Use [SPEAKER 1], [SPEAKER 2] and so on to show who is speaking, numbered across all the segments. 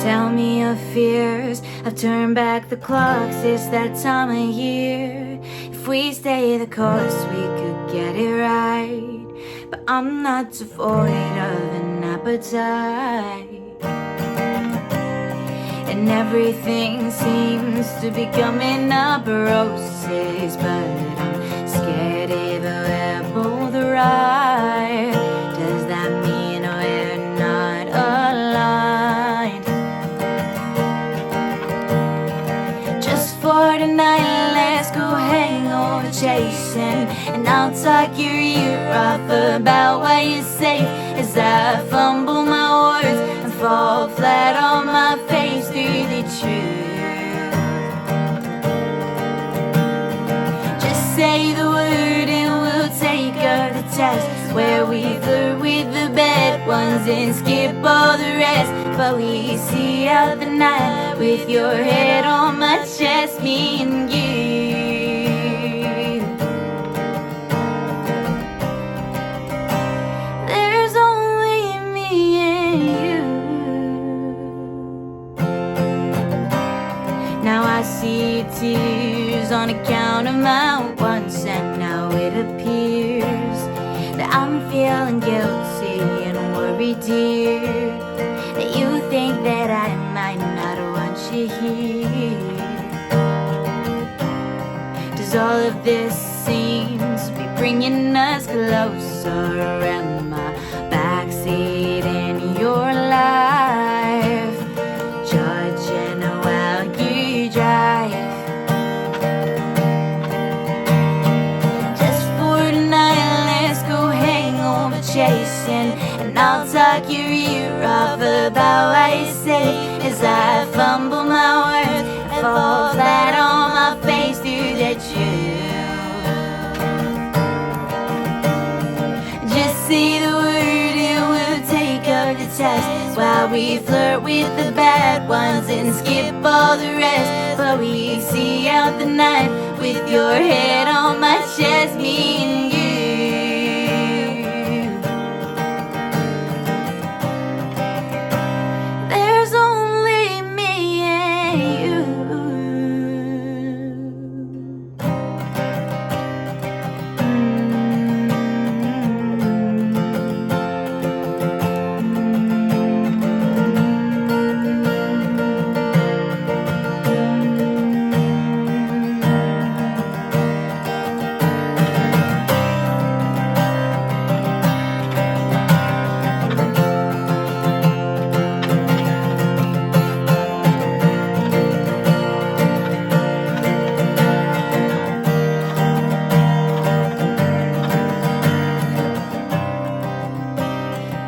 [SPEAKER 1] Tell me your fears. I've turned back the clocks, it's that time of year. If we stay the course, we could get it right. But I'm not devoid of an appetite, and everything seems to be coming up roses. But I'm scared if we're both right. Does that mean we're not aligned? Just for tonight, let's go hangover chasing, and I'll talk your ear off about why you're safe as I fumble my words and fall flat on my face through the truth. Just say the word and we'll take her to test, where we flirt with the bad ones and skip all the rest. But we see out the night with your head on my chest, me and you. There's only me and you. Now I see tears on account of my wants, and now it appears that I'm feeling guilty and worried, dear, that you think that I might not want you here. Does all of this seem to be bringing us closer? Am I backseat in your life, judging while you drive? Just for tonight, let's go hangover chasing, and I'll talk your ear off about what you say as I fumble my words and fall flat on my face through the truth. Just say the word and we'll take her to test, while we flirt with the bad ones and skip all the rest. But we see out the night with your head on my chest, me and you. There's only me and you.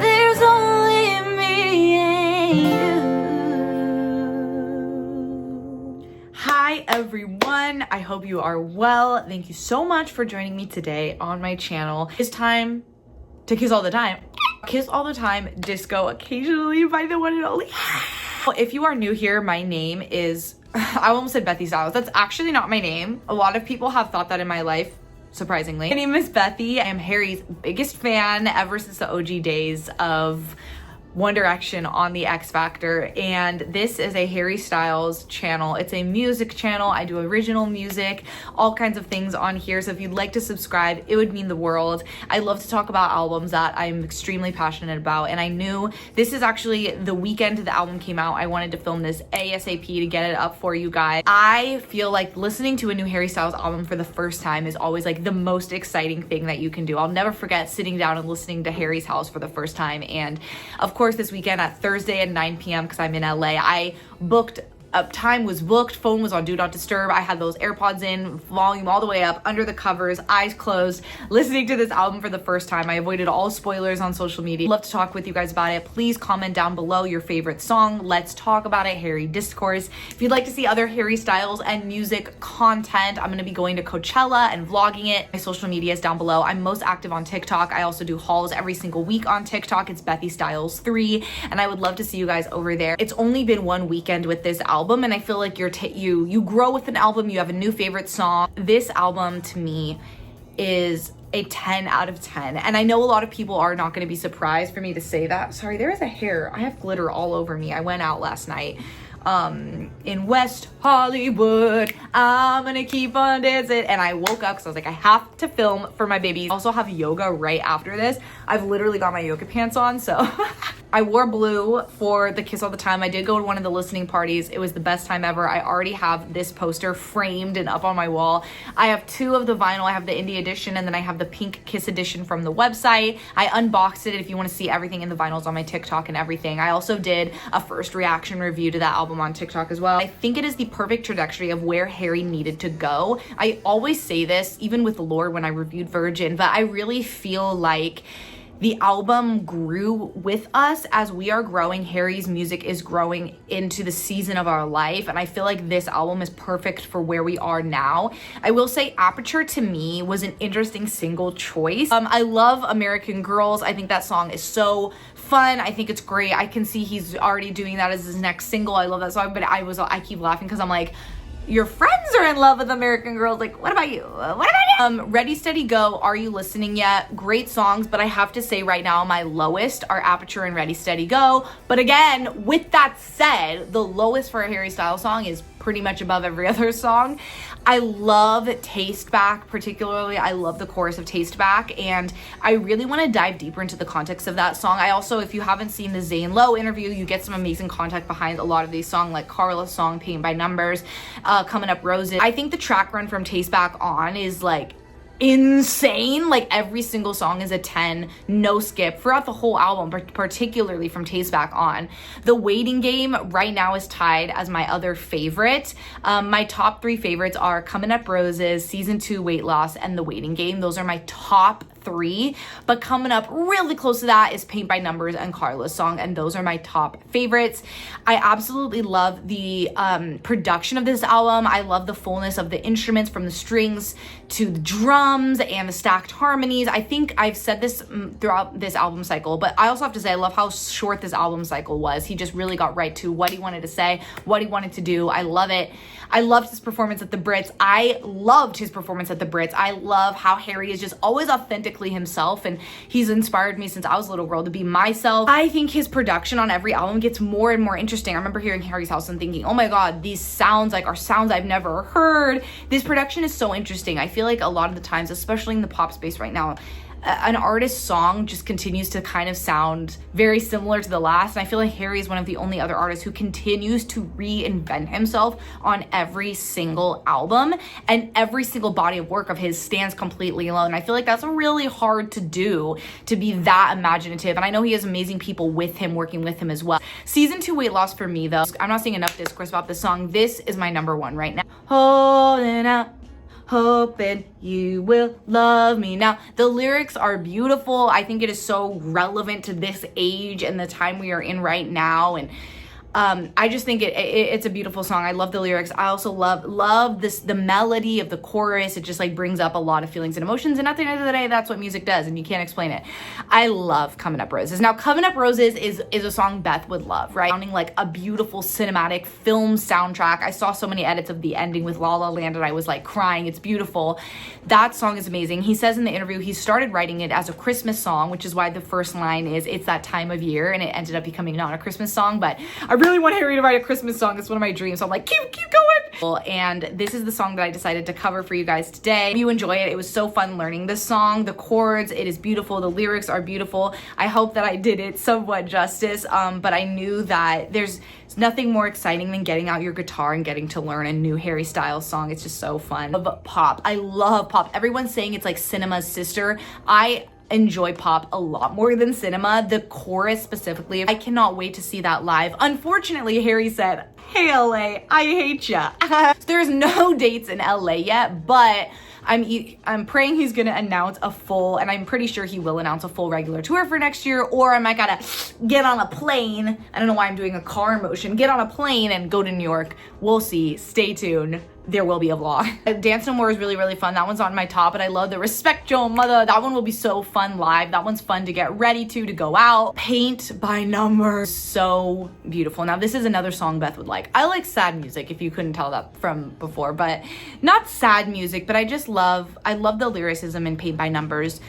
[SPEAKER 1] There's only me and you.
[SPEAKER 2] Hi everyone, I hope you are well. Thank you so much for joining me today on my channel. It's time to kiss all the time. Kiss all the time, disco occasionally by the one and only. If you are new here, my name is, I almost said Bethy Styles. That's actually not my name. A lot of people have thought that in my life, surprisingly. My name is Bethy. I am Harry's biggest fan ever since the OG days of One Direction on the X Factor, and this is a Harry Styles channel. It's a music channel. I do original music, all kinds of things on here, so if you'd like to subscribe, it would mean the world. I love to talk about albums that I'm extremely passionate about, and I knew this is actually the weekend the album came out. I wanted to film this ASAP to get it up for you guys. I feel like listening to a new Harry Styles album for the first time is always like the most exciting thing that you can do. I'll never forget sitting down and listening to Harry's House for the first time, and of course this weekend at Thursday at 9 p.m. because I'm in LA, I booked time was booked, phone was on do not disturb. I had those AirPods in, volume all the way up, under the covers, eyes closed, listening to this album for the first time. I avoided all spoilers on social media. I'd love to talk with you guys about it. Please comment down below your favorite song. Let's talk about it, Harry Discourse. If you'd like to see other Harry Styles and music content, I'm gonna be going to Coachella and vlogging it. My social media is down below. I'm most active on TikTok. I also do hauls every single week on TikTok. It's Bethy Styles 3, and I would love to see you guys over there. It's only been one weekend with this album, and I feel like you grow with an album. You have a new favorite song. This album to me is a 10 out of 10. And I know a lot of people are not going to be surprised for me to say that. Sorry, there is a hair. I have glitter all over me. I went out last night in West Hollywood. I'm gonna keep on dancing. And I woke up because I was like, I have to film for my babies. I also have yoga right after this. I've literally got my yoga pants on, so I wore blue for the Kiss All the Time. I did go to one of the listening parties. It was the best time ever. I already have this poster framed and up on my wall. I have 2 of the vinyl. I have the indie edition, and then I have the pink Kiss edition from the website. I unboxed it. If you want to see everything in the vinyls on my TikTok and everything. I also did a first reaction review to that album on TikTok as well. I think it is the perfect trajectory of where Harry needed to go. I always say this, even with Lord when I reviewed Virgin, but I really feel like the album grew with us as we are growing. Harry's music is growing into the season of our life, and I feel like this album is perfect for where we are now. I will say Aperture to me was an interesting single choice. I love American Girls. I think that song is so fun. I think it's great. I can see he's already doing that as his next single. I love that song, but I keep laughing because I'm like, your friends are in love with American Girls. Like, what about you? What about you? Ready, Steady, Go. Are You Listening Yet? Great songs, but I have to say right now my lowest are Aperture and Ready, Steady, Go. But again, with that said, the lowest for a Harry Styles song is pretty much above every other song. I love Taste Back, particularly. I love the chorus of Taste Back, and I really want to dive deeper into the context of that song. I also, if you haven't seen the Zane Lowe interview, you get some amazing context behind a lot of these songs, like Carla's song, Paint by Numbers, Coming Up Roses. I think the track run from Taste Back on is like insane. Like every single song is a 10, no skip throughout the whole album, but particularly from Taste Back on. The Waiting Game right now is tied as my other favorite. My top 3 favorites are Coming Up Roses, Season 2 Weight Loss, and The Waiting Game. Those are my top 3, but coming up really close to that is Paint by Numbers and Carla's song, and those are my top favorites. I absolutely love the production of this album. I love the fullness of the instruments, from the strings to the drums and the stacked harmonies. I think I've said this throughout this album cycle, but I also have to say I love how short this album cycle was. He just really got right to what he wanted to say, what he wanted to do. I love it. I loved his performance at the Brits. I loved his performance at the Brits. I love how Harry is just always authentically himself, and he's inspired me since I was a little girl to be myself. I think his production on every album gets more and more interesting. I remember hearing Harry's House and thinking, oh my God, these sounds like are sounds I've never heard. This production is so interesting. I feel like a lot of the times, especially in the pop space right now, an artist's song just continues to kind of sound very similar to the last. And I feel like Harry is one of the only other artists who continues to reinvent himself on every single album, and every single body of work of his stands completely alone. I feel like that's really hard to do, to be that imaginative. And I know he has amazing people with him, working with him as well. Season 2 Weight Loss for me though, I'm not seeing enough discourse about this song. This is my number 1 right now. Holding out, hoping you will love me now. The lyrics are beautiful. I think it is so relevant to this age and the time we are in right now, and I just think it's a beautiful song. I love the lyrics. I also love the melody of the chorus. It just like brings up a lot of feelings and emotions, and at the end of the day, that's what music does, and you can't explain it. I love Coming Up Roses. Now, Coming Up Roses is a song Beth would love, right? Sounding like a beautiful cinematic film soundtrack. I saw so many edits of the ending with La La Land, and I was like crying. It's beautiful. That song is amazing. He says in the interview he started writing it as a Christmas song, which is why the first line is "It's that time of year," and it ended up becoming not a Christmas song, but I really want Harry to write a Christmas song. It's one of my dreams. So I'm like, keep going. And this is the song that I decided to cover for you guys today. If you enjoy it, it was so fun learning this song. The chords, it is beautiful. The lyrics are beautiful. I hope that I did it somewhat justice, but I knew that there's nothing more exciting than getting out your guitar and getting to learn a new Harry Styles song. It's just so fun. But pop, I love pop. Everyone's saying it's like cinema's sister. I enjoy pop a lot more than cinema. The chorus specifically, I cannot wait to see that live. Unfortunately, Harry said, "Hey LA, I hate ya." There's no dates in LA yet, but I'm praying he's gonna announce a full, and I'm pretty sure he will announce a full regular tour for next year, or I might gotta get on a plane. I don't know why I'm doing a car motion. Get on a plane and go to New York. We'll see. Stay tuned. there will be a vlog. Dance No More is really, really fun. That one's on my top, but I love the Respect Your Mother. That one will be so fun live. That one's fun to get ready to go out. Paint by Numbers, so beautiful. Now this is another song Beth would like. I like sad music, if you couldn't tell that from before, but not sad music, but I love the lyricism in Paint by Numbers.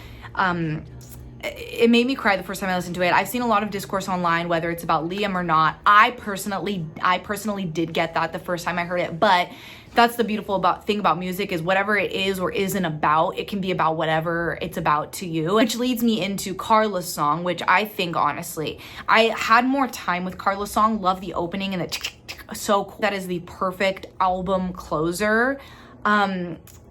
[SPEAKER 2] It made me cry the first time I listened to it. I've seen a lot of discourse online, whether it's about Liam or not. I personally did get that the first time I heard it, but that's the beautiful thing about music, is whatever it is or isn't about, it can be about whatever it's about to you. Which leads me into Carla's song, which I think, honestly, I had more time with Carla's song. Love the opening and the so cool. That is the perfect album closer.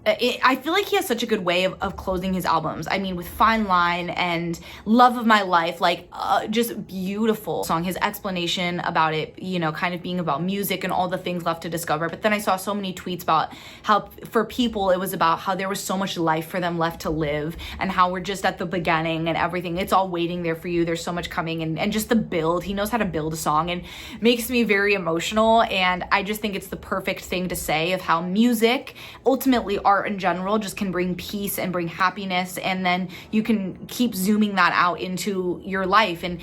[SPEAKER 2] I feel like he has such a good way of closing his albums. I mean, with Fine Line and Love of My Life, like just beautiful song. His explanation about it, you know, kind of being about music and all the things left to discover. But then I saw so many tweets about how for people, it was about how there was so much life for them left to live and how we're just at the beginning and everything. It's all waiting there for you. There's so much coming, and just the build. He knows how to build a song and makes me very emotional. And I just think it's the perfect thing to say of how music, ultimately art in general, just can bring peace and bring happiness, and then you can keep zooming that out into your life. And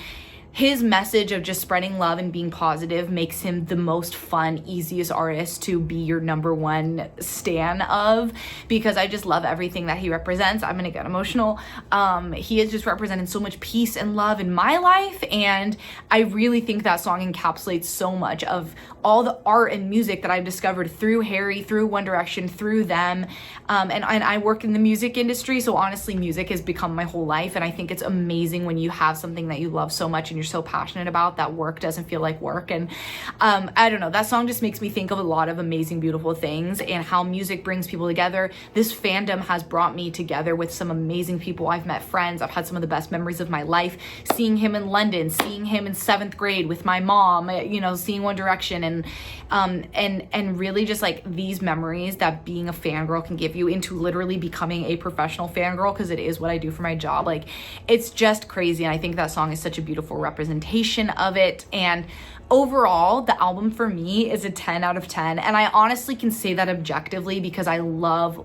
[SPEAKER 2] his message of just spreading love and being positive makes him the most fun, easiest artist to be your number one stan of, because I just love everything that he represents. I'm gonna get emotional. He has just represented so much peace and love in my life, and I really think that song encapsulates so much of all the art and music that I've discovered through Harry, through One Direction, through them. And I work in the music industry, so honestly, music has become my whole life, and I think it's amazing when you have something that you love so much and you're so passionate about that work doesn't feel like work. And I don't know, that song just makes me think of a lot of amazing, beautiful things and how music brings people together. This fandom has brought me together with some amazing people. I've met friends. I've had some of the best memories of my life, seeing him in London, seeing him in 7th grade with my mom, you know, seeing One Direction, and really just like these memories that being a fangirl can give you, into literally becoming a professional fangirl, because it is what I do for my job. Like, it's just crazy, and I think that song is such a beautiful representation of it. And overall, the album for me is a 10 out of 10, and I honestly can say that objectively because I love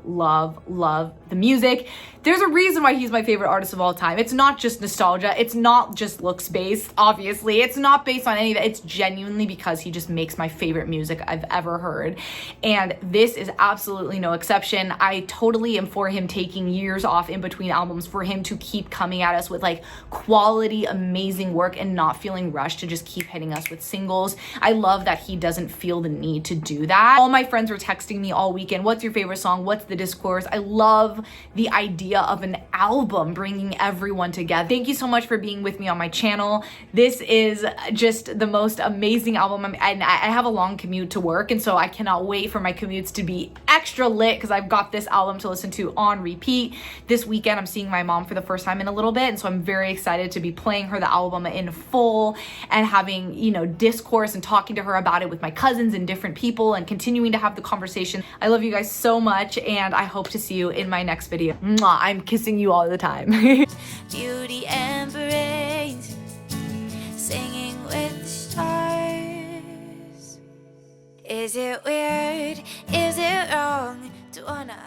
[SPEAKER 2] the music. There's a reason why he's my favorite artist of all time. It's not just nostalgia. It's not just looks based, obviously. It's not based on any of that. It's genuinely because he just makes my favorite music I've ever heard. And this is absolutely no exception. I totally am for him taking years off in between albums, for him to keep coming at us with like quality, amazing work and not feeling rushed to just keep hitting us with singles. I love that he doesn't feel the need to do that. All my friends were texting me all weekend, what's your favorite song? What's the discourse? I love the idea of an album bringing everyone together. Thank you so much for being with me on my channel. This is just the most amazing album. And I have a long commute to work, and so I cannot wait for my commutes to be extra lit because I've got this album to listen to on repeat. This weekend, I'm seeing my mom for the first time in a little bit, and so I'm very excited to be playing her the album in full and having, you know, discourse and talking to her about it with my cousins and different people and continuing to have the conversation. I love you guys so much, and I hope to see you in my next video. Mwah, I'm kissing you all the time.
[SPEAKER 1] Beauty and brains, singing with the stars. Is it weird? Is it wrong to wanna